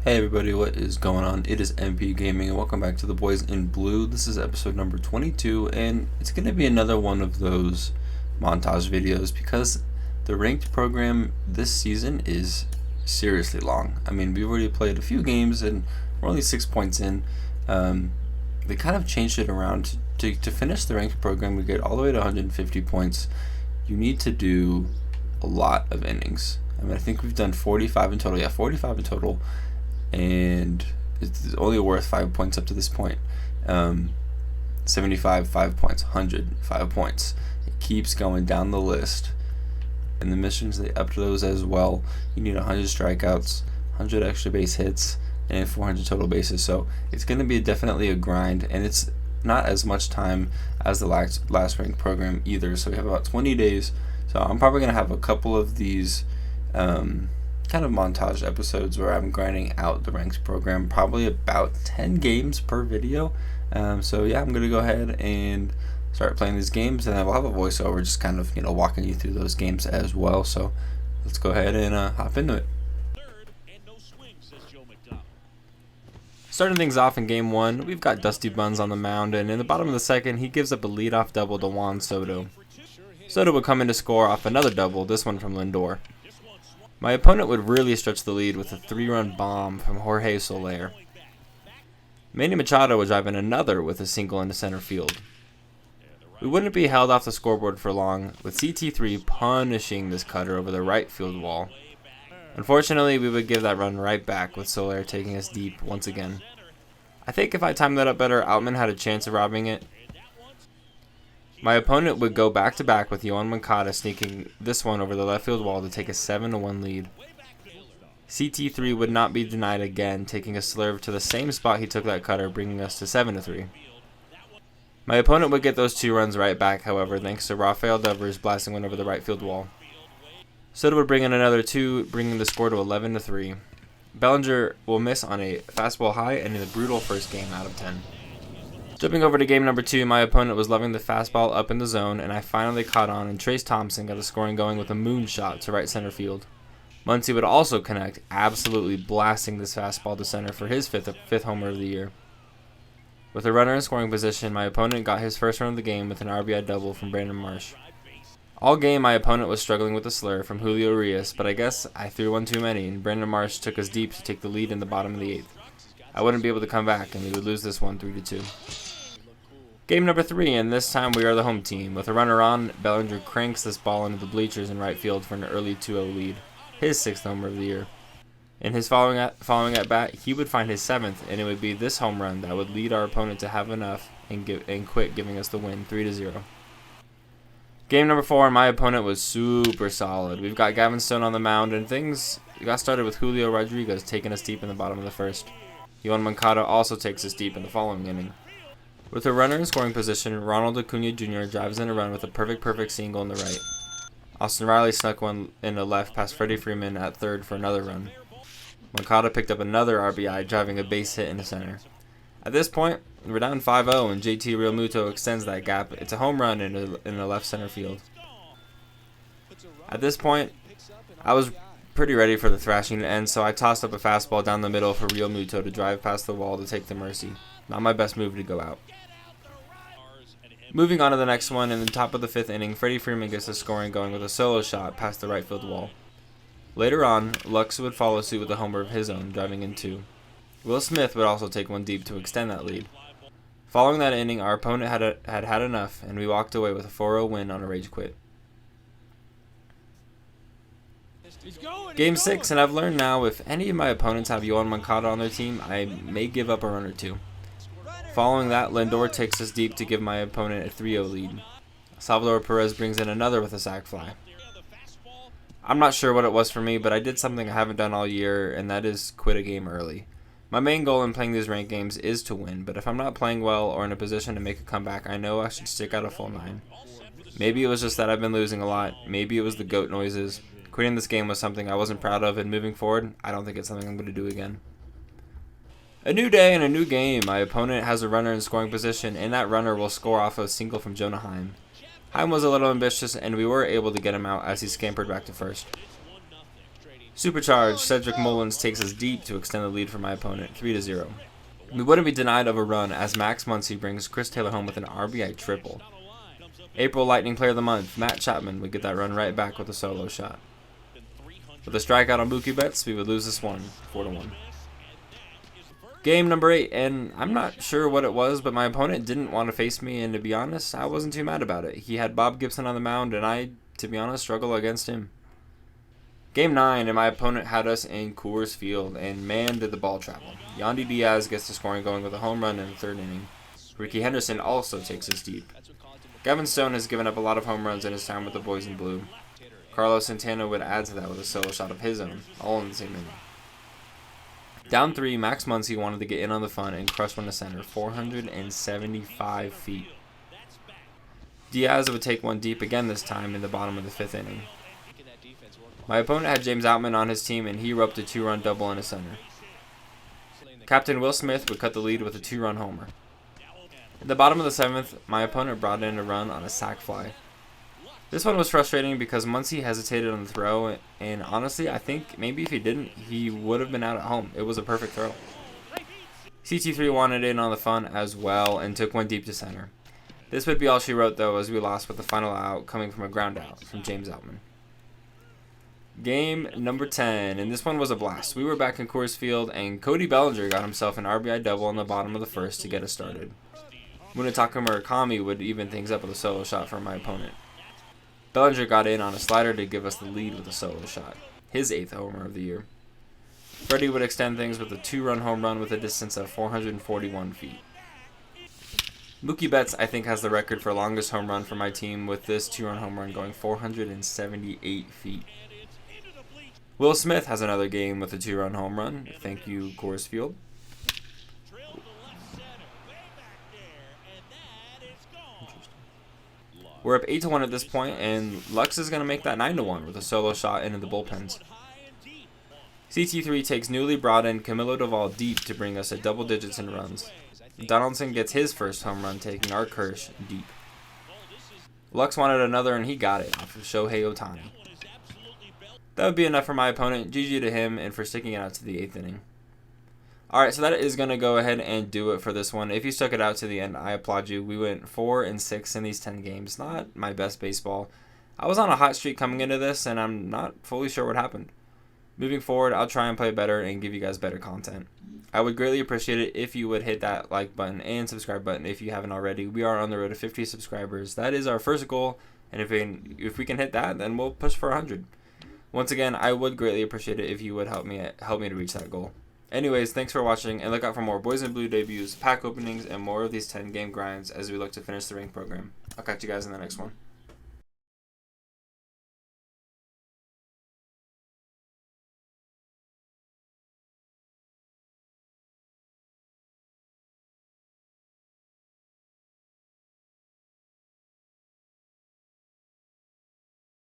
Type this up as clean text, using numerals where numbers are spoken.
Hey everybody, what is going on? It is MP Gaming and welcome back to the Boys in Blue. This is episode number 22 and it's going to be another one of those montage videos because the ranked program this season is seriously long. I mean, we've already played a few games and we're only 6 points in. They kind of changed it around to finish the ranked program. We get all the way to 150 points. You need to do a lot of innings. I mean, I think we've done 45 in total. Yeah, 45 in total. And it's only worth 5 points up to this point. 75, 5 points, 100, 5 points. It keeps going down the list. And the missions, they upped those as well. You need 100 strikeouts, 100 extra base hits, and 400 total bases. So it's going to be definitely a grind, and it's not as much time as the last ranked program either. So we have about 20 days. So I'm probably going to have a couple of these kind of montage episodes where I'm grinding out the ranked program, probably about 10 games per video. So yeah, I'm gonna go ahead and start playing these games, and I will have a voiceover just kind of walking you through those games as well. So let's go ahead and hop into it. Starting things off in game one, we've got Dusty Buns on the mound, and in the bottom of the second he gives up a leadoff double to Juan Soto. Soto would come in to score off another double, this one from Lindor. My opponent would really stretch the lead with a 3-run bomb from Jorge Soler. Manny Machado would drive in another with a single into center field. We wouldn't be held off the scoreboard for long, with CT3 punishing this cutter over the right field wall. Unfortunately, we would give that run right back with Soler taking us deep once again. I think if I timed that up better, Outman had a chance of robbing it. My opponent would go back-to-back with Yohan Moncada sneaking this one over the left field wall to take a 7-1 lead. CT3 would not be denied again, taking a slurve to the same spot he took that cutter, bringing us to 7-3. My opponent would get those 2 runs right back, however, thanks to Rafael Devers blasting one over the right field wall. Soto would bring in another 2, bringing the score to 11-3. Bellinger will miss on a fastball high, ending the brutal first game out of 10. Jumping over to game number 2, my opponent was loving the fastball up in the zone, and I finally caught on, and Trace Thompson got the scoring going with a moonshot to right center field. Muncy would also connect, absolutely blasting this fastball to center for his fifth homer of the year. With a runner in scoring position, my opponent got his first run of the game with an RBI double from Brandon Marsh. All game, my opponent was struggling with a slur from Julio Urias, but I guess I threw one too many, and Brandon Marsh took us deep to take the lead in the bottom of the 8th. I wouldn't be able to come back, and we would lose this one 3-2. Game number 3, and this time we are the home team. With a runner on, Bellinger cranks this ball into the bleachers in right field for an early 2-0 lead, his 6th homer of the year. In his following at bat, he would find his 7th, and it would be this home run that would lead our opponent to have enough and quit, giving us the win 3-0. Game number 4, my opponent was super solid. We've got Gavin Stone on the mound, and things got started with Julio Rodriguez taking us deep in the bottom of the 1st. Yohan Moncada also takes us deep in the following inning. With a runner in scoring position, Ronald Acuna Jr. drives in a run with a perfect single in the right. Austin Riley snuck one in the left past Freddie Freeman at third for another run. Moncada picked up another RBI, driving a base hit in the center. At this point, we're down 5-0, and JT Realmuto extends that gap. It's a home run in the left center field. At this point, I was pretty ready for the thrashing to end, so I tossed up a fastball down the middle for Realmuto to drive past the wall to take the mercy. Not my best move to go out. Moving on to the next one, in the top of the 5th inning, Freddie Freeman gets the scoring going with a solo shot past the right field wall. Later on, Lux would follow suit with a homer of his own, driving in 2. Will Smith would also take one deep to extend that lead. Following that inning, our opponent had enough, and we walked away with a 4-0 win on a rage quit. Game 6, and I've learned now if any of my opponents have Yohan Moncada on their team, I may give up a run or 2. Following that, Lindor takes us deep to give my opponent a 3-0 lead. Salvador Perez brings in another with a sac fly. I'm not sure what it was for me, but I did something I haven't done all year, and that is quit a game early. My main goal in playing these ranked games is to win, but if I'm not playing well or in a position to make a comeback, I know I should stick out a full 9. Maybe it was just that I've been losing a lot. Maybe it was the goat noises. Quitting this game was something I wasn't proud of, and moving forward, I don't think it's something I'm going to do again. A new day and a new game. My opponent has a runner in scoring position, and that runner will score off a single from Jonah Heim. Heim was a little ambitious, and we were able to get him out as he scampered back to first. Supercharged, Cedric Mullins takes us deep to extend the lead for my opponent, 3-0. We wouldn't be denied of a run as Max Muncy brings Chris Taylor home with an RBI triple. April Lightning Player of the Month, Matt Chapman would get that run right back with a solo shot. With a strikeout on Mookie Betts, we would lose this one, 4-1. Game number 8, and I'm not sure what it was, but my opponent didn't want to face me, and to be honest, I wasn't too mad about it. He had Bob Gibson on the mound, and I, to be honest, struggle against him. Game 9, and my opponent had us in Coors Field, and man did the ball travel. Yandy Diaz gets the scoring going with a home run in the 3rd inning. Ricky Henderson also takes us deep. Gavin Stone has given up a lot of home runs in his time with the boys in blue. Carlos Santana would add to that with a solo shot of his own, all in the same inning. Down 3, Max Muncy wanted to get in on the fun and crush one to center, 475 feet. Diaz would take one deep again this time in the bottom of the 5th inning. My opponent had James Outman on his team, and he roped a 2-run double in the center. Captain Will Smith would cut the lead with a 2-run homer. In the bottom of the 7th, my opponent brought in a run on a sac fly. This one was frustrating because Muncy hesitated on the throw, and honestly, I think maybe if he didn't, he would have been out at home. It was a perfect throw. CT3 wanted in on the fun as well and took one deep to center. This would be all she wrote, though, as we lost with the final out coming from a ground out from James Outman. Game number 10, and this one was a blast. We were back in Coors Field, and Cody Bellinger got himself an RBI double in the bottom of the 1st to get us started. Munetaka Murakami would even things up with a solo shot from my opponent. Bellinger got in on a slider to give us the lead with a solo shot, his 8th homer of the year. Freddie would extend things with a 2-run home run with a distance of 441 feet. Mookie Betts, I think, has the record for longest home run for my team with this 2-run home run going 478 feet. Will Smith has another game with a 2-run home run. Thank you, Coors Field. We're up 8-1 at this point, and Lux is going to make that 9-1 with a solo shot into the bullpens. CT3 takes newly brought in Camilo Doval deep to bring us at double digits in runs. Donaldson gets his first home run, taking Art Kirsch deep. Lux wanted another, and he got it off of Shohei Ohtani. That would be enough for my opponent. GG to him and for sticking it out to the 8th inning. Alright, so that is going to go ahead and do it for this one. If you stuck it out to the end, I applaud you. We went 4-6 in these 10 games. Not my best baseball. I was on a hot streak coming into this, and I'm not fully sure what happened. Moving forward, I'll try and play better and give you guys better content. I would greatly appreciate it if you would hit that like button and subscribe button if you haven't already. We are on the road to 50 subscribers. That is our first goal, and if we can hit that, then we'll push for 100. Once again, I would greatly appreciate it if you would help me to reach that goal. Anyways, thanks for watching, and look out for more Boys in Blue debuts, pack openings, and more of these 10-game grinds as we look to finish the rank program. I'll catch you guys in the next one.